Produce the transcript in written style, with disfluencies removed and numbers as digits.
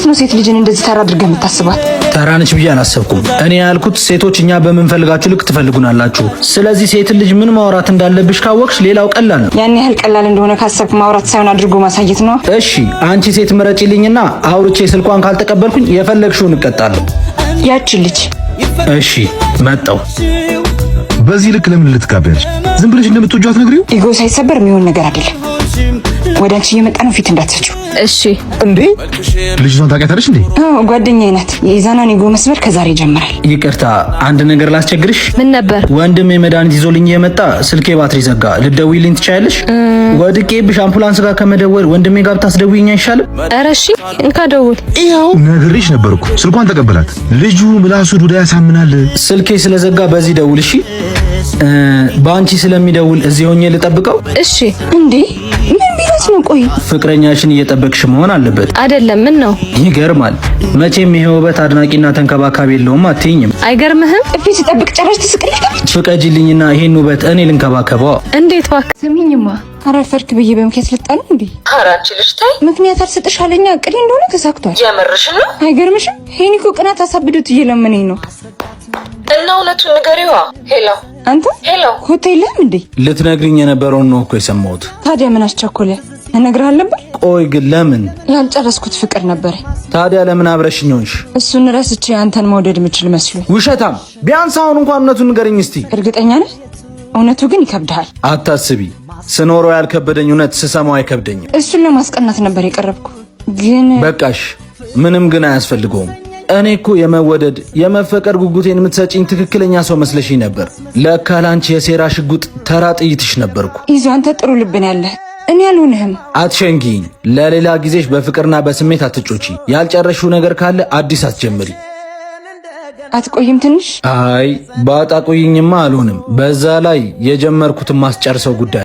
እንዴት ነው ሴት ልጅን እንደዚህ ተራ አድርገህ የምታስባት? ተራነች ብዬ አላሰብኩም። እኔ ያልኩት ሴቶች እኛ በምንፈልጋችሁ ልክ ትፈልጉናላችሁ። ስለዚህ ሴት ልጅ ምን ማውራት እንዳለብሽ ካወቅሽ ሌላው ቀላል ነው። ያን ያህል ቀላል እንደሆነ ካሰብክ ማውራት ሳይሆን አድርጎ ማሳየት ነው። እሺ አንቺ ሴት ምረጪልኝና አውርቼ ስልኳን ካልተቀበልኩኝ የፈለግሽውን እቀጣለሁ። ያቺ ልጅ እሺ መጣው። በዚህ ልክ ለምን ልትጋቢያለሽ? ዝም ብለሽ እንደምትወጂው አትነግሪው? ኢጎ ሳይሰበር የሚሆን ነገር አይደለም። ወደ አንቺ እየመጣ ነው፣ ፊት እንዳትሰጪው። እሺ እንዴ ልጅቷን ታውቂያታለሽ እንዴ? አዎ ጓደኛዬ ናት። የኢዛናን ኢጎ መስበር ከዛሬ ይጀምራል። ይቅርታ አንድ ነገር ላስቸግርሽ? ምን ነበር? ወንድሜ መድኃኒት ይዞልኝ የመጣ ስልኬ ባትሪ ዘጋ። ልትደውይልኝ ትችያለሽ? ወድቄብሽ አምቡላንስ ጋር ከመደወል ወንድሜ ጋር ብታስደውይኝ አይሻልም? ኧረ እሺ እንካ ደውል። ይኸው ነግሬሽ ነበር እኮ ስልኳን ተቀበላት። ልጁ ምላሱ ዱዳ ያሳምናል። ስልኬ ስለዘጋ በዚህ ደውል እሺ። በአንቺ ስለሚደውል እዚህ ሆኜ ልጠብቀው? እሺ። እንዴ ምን ቢላት ነው? ቆይ ፍቅረኛሽን እየጠበቅሽ መሆን አለበት። አይደለም ምን ነው? ይገርማል። መቼም ይሄ ውበት አድናቂና ተንከባካቢ የለውም አትይኝም? አይገርምህም? እፊ ሲጠብቅ ጭራሽ ትስቅልኛለች። ፍቀጂልኝና ይሄን ውበት እኔ ልንከባከበው። እንዴት እባክህ? ስሚኝማ አረፈርክ ብዬ በምክንያት ልጣል እንዴ? አራንቺ ልጅ ታይ ምክንያት አልሰጥሻለኛ። እቅዴ እንደሆነ ተሳክቷል። የምርሽ ነው? አይገርምሽም? ሄኒኮ ቅናት አሳብዶት እየለመነኝ ነው። እና እውነቱን ንገሪዋ። ሄሎ አንተ ሄሎ ኮቴ የለህም እንዴ? ልትነግሪኝ የነበረውን ነው እኮ የሰማሁት። ታዲያ ምን አስቸኮለ? እነግርሃለሁ ነበር። ቆይ ግን ለምን? ያልጨረስኩት ፍቅር ነበር። ታዲያ ለምን አብረሽኝ ሆንሽ? እሱን ረስቼ አንተን መውደድ የምችል መስሎኝ። ውሸታም! ቢያንስ አሁን እንኳን እውነቱን ንገረኝ እስቲ። እርግጠኛ ነህ? እውነቱ ግን ይከብድሃል። አታስቢ፣ ስኖረው ያልከበደኝ እውነት ስሰማው አይከብደኝም። እሱን ለማስቀናት ነበር የቀረብኩ። ግን በቃሽ፣ ምንም ግን አያስፈልገውም። እኔ እኮ የመወደድ የመፈቀር ጉጉቴን የምትሰጪኝ ትክክለኛ ሰው መስለሽኝ ነበር። ለካ ላንቺ የሴራ ሽጉጥ ተራ ጥይትሽ ነበርኩ። ይዞ አንተ ጥሩ ልብን ያለህ እኔ አልሆንህም። አትሸንጊኝ። ለሌላ ጊዜሽ በፍቅርና በስሜት አትጮቺ። ያልጨረሽው ነገር ካለ አዲስ አትጀምሪ። አትቆይም ትንሽ? አይ ባጣ ቆይኝማ አልሆንም። በዛ ላይ የጀመርኩትን ማስጨርሰው ጉዳይ